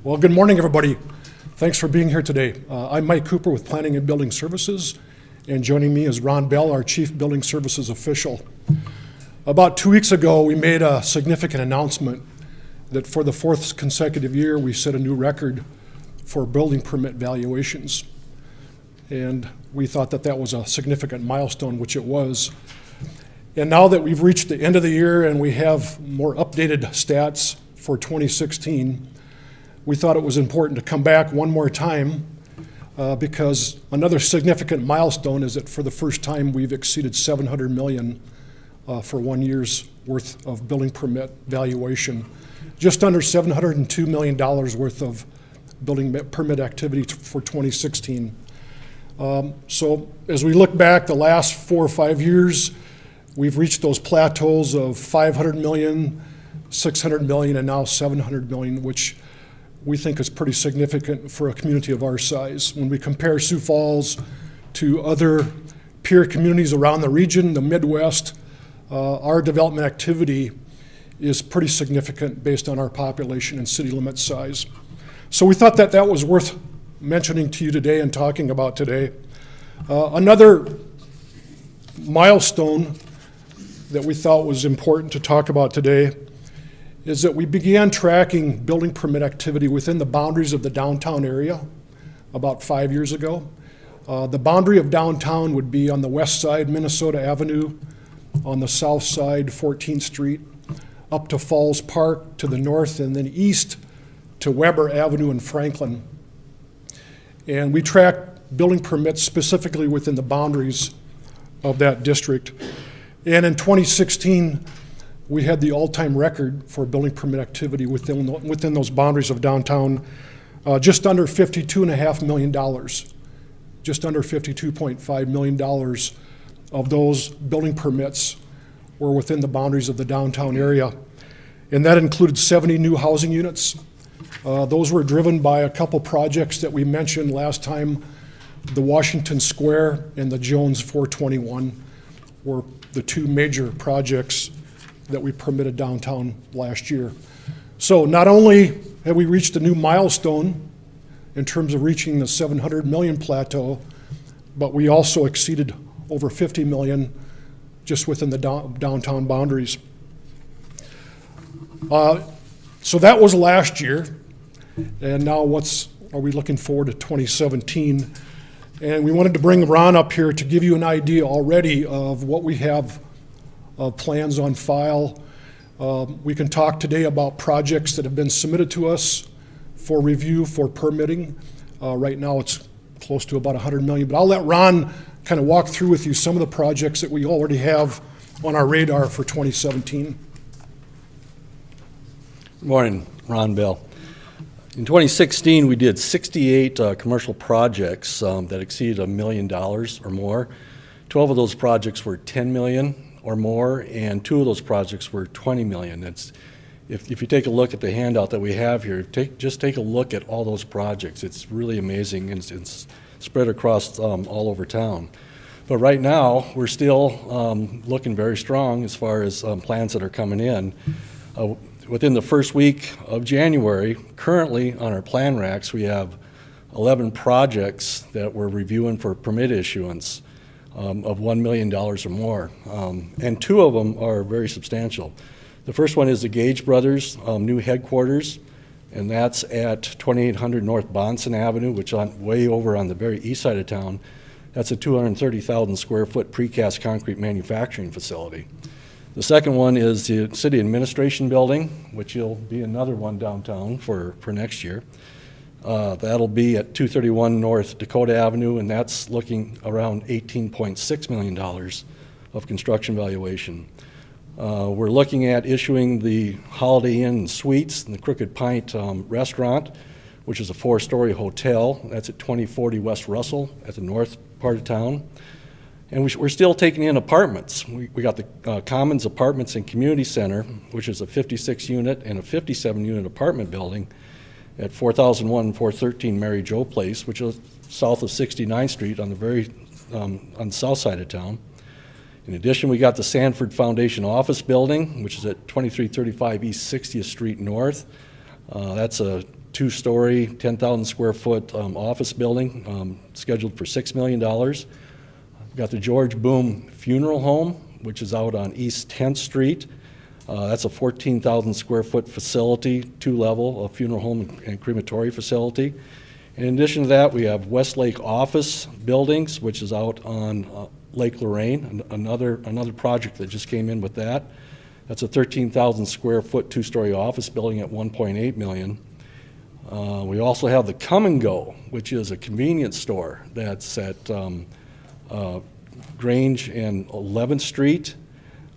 Well, good morning, everybody. Thanks for being here today. I'm Mike Cooper with Planning and Building Services, and joining me is Ron Bell, our Chief Building Services Official. About 2 weeks ago, we made a significant announcement that for the fourth consecutive year, we set a new record for building permit valuations. And we thought that that was a significant milestone, which it was. And now that we've reached the end of the year and we have more updated stats for 2016, we thought it was important to come back one more time because another significant milestone is that for the first time we've exceeded 700 million for 1 year's worth of building permit valuation. Just under $702 million worth of building permit activity for 2016. So as we look back the last 4 or 5 years, we've reached those plateaus of 500 million, 600 million, and now 700 million, which we think is pretty significant for a community of our size. When we compare Sioux Falls to other peer communities around the region, the Midwest, our development activity is pretty significant based on our population and city limit size. So we thought that that was worth mentioning to you today and talking about today. Another milestone that we thought was important to talk about today is that we began tracking building permit activity within the boundaries of the downtown area about 5 years ago. The boundary of downtown would be on the west side, Minnesota Avenue, on the south side, 14th Street, up to Falls Park to the north, and then east to Weber Avenue in Franklin. And we track building permits specifically within the boundaries of that district. And in 2016, we had the all-time record for building permit activity within those boundaries of downtown, just under $52.5 million, just under $52.5 million of those building permits were within the boundaries of the downtown area. And that included 70 new housing units. Those were driven by a couple projects that we mentioned last time. The Washington Square and the Jones 421 were the two major projects that we permitted downtown last year. So not only have we reached a new milestone in terms of reaching the 700 million plateau, but we also exceeded over 50 million just within the downtown boundaries. So that was last year, and now are we looking forward to 2017? And we wanted to bring Ron up here to give you an idea already of what we have plans on file. We can talk today about projects that have been submitted to us for review, for permitting. Right now it's close to about 100 million, but I'll let Ron kind of walk through with you some of the projects that we already have on our radar for 2017. Good morning, Ron Bell. In 2016, we did 68 commercial projects that exceeded $1 million or more. 12 of those projects were 10 million or more, and 2 of those projects were 20 million. If you take a look at the handout that we have here, just take a look at all those projects. It's really amazing, and it's spread across all over town. But right now, we're still looking very strong as far as plans that are coming in. Within the first week of January, currently on our plan racks, we have 11 projects that we're reviewing for permit issuance of $1 million or more. And 2 of them are very substantial. The first one is the Gage Brothers new headquarters, and that's at 2800 North Bonson Avenue, which is way over on the very east side of town. That's a 230,000 square foot precast concrete manufacturing facility. The second one is the City Administration Building, which will be another one downtown for next year. That'll be at 231 North Dakota Avenue, and that's looking around $18.6 million of construction valuation. We're looking at issuing the Holiday Inn Suites and the Crooked Pint restaurant, which is a 4-story hotel. That's at 2040 West Russell at the north part of town. And we're still taking in apartments. We got the Commons Apartments and Community Center, which is a 56-unit and a 57-unit apartment building at 4001 and 413 Mary Jo Place, which is south of 69th Street on the south side of town. In addition, we got the Sanford Foundation Office Building, which is at 2335 East 60th Street North. That's a two-story, 10,000 square foot office building scheduled for $6 million. We've got the George Boom Funeral Home, which is out on East 10th Street. That's a 14,000 square foot facility, two-level, a funeral home and crematory facility. In addition to that, we have Westlake Office Buildings, which is out on Lake Lorraine, another project that just came in with that. That's a 13,000 square foot two-story office building at $1.8 million. We also have the Come and Go, which is a convenience store that's at Grange and 11th Street.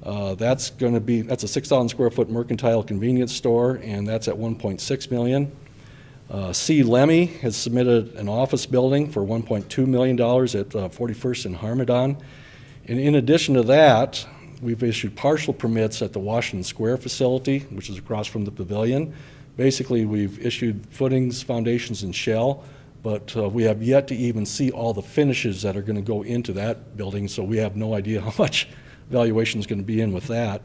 That's a 6,000 square foot mercantile convenience store, and that's at $1.6 million. C. Lemmy has submitted an office building for $1.2 million at 41st and Harmadon. And in addition to that, we've issued partial permits at the Washington Square facility, which is across from the pavilion. Basically, we've issued footings, foundations, and shell, but we have yet to even see all the finishes that are going to go into that building, so we have no idea how much valuation is going to be in with that.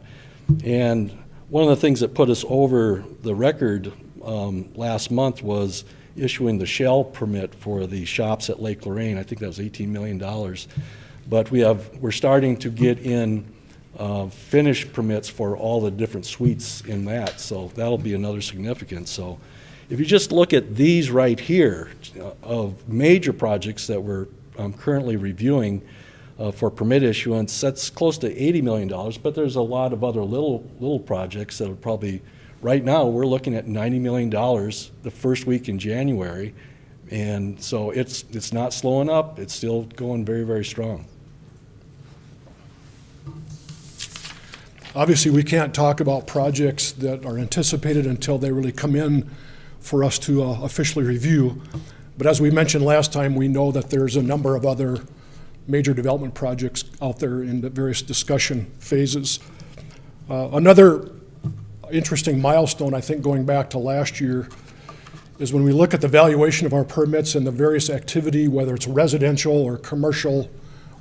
And one of the things that put us over the record last month was issuing the shell permit for the shops at Lake Lorraine. I think that was $18 million. But we're starting to get in finish permits for all the different suites in that, so that'll be another significant. So if you just look at these right here of major projects that we're currently reviewing for permit issuance, that's close to $80 million, but there's a lot of other little projects that are probably, right now, we're looking at $90 million the first week in January, and so it's not slowing up, it's still going very, very strong. Obviously, we can't talk about projects that are anticipated until they really come in for us to officially review. But as we mentioned last time, we know that there's a number of other major development projects out there in the various discussion phases. Another interesting milestone, I think, going back to last year, is when we look at the valuation of our permits and the various activity, whether it's residential or commercial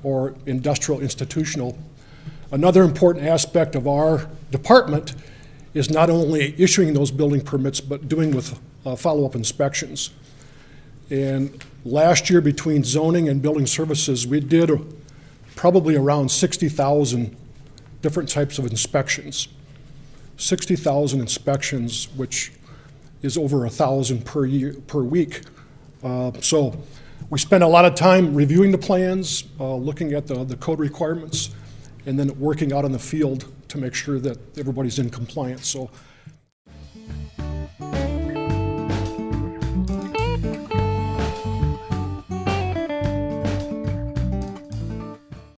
or industrial institutional. Another important aspect of our department is not only issuing those building permits, but doing with follow-up inspections. And last year, between zoning and building services, we did probably around 60,000 different types of inspections. 60,000 inspections, which is over 1,000 per week. So we spend a lot of time reviewing the plans, looking at the code requirements, and then working out in the field to make sure that everybody's in compliance. So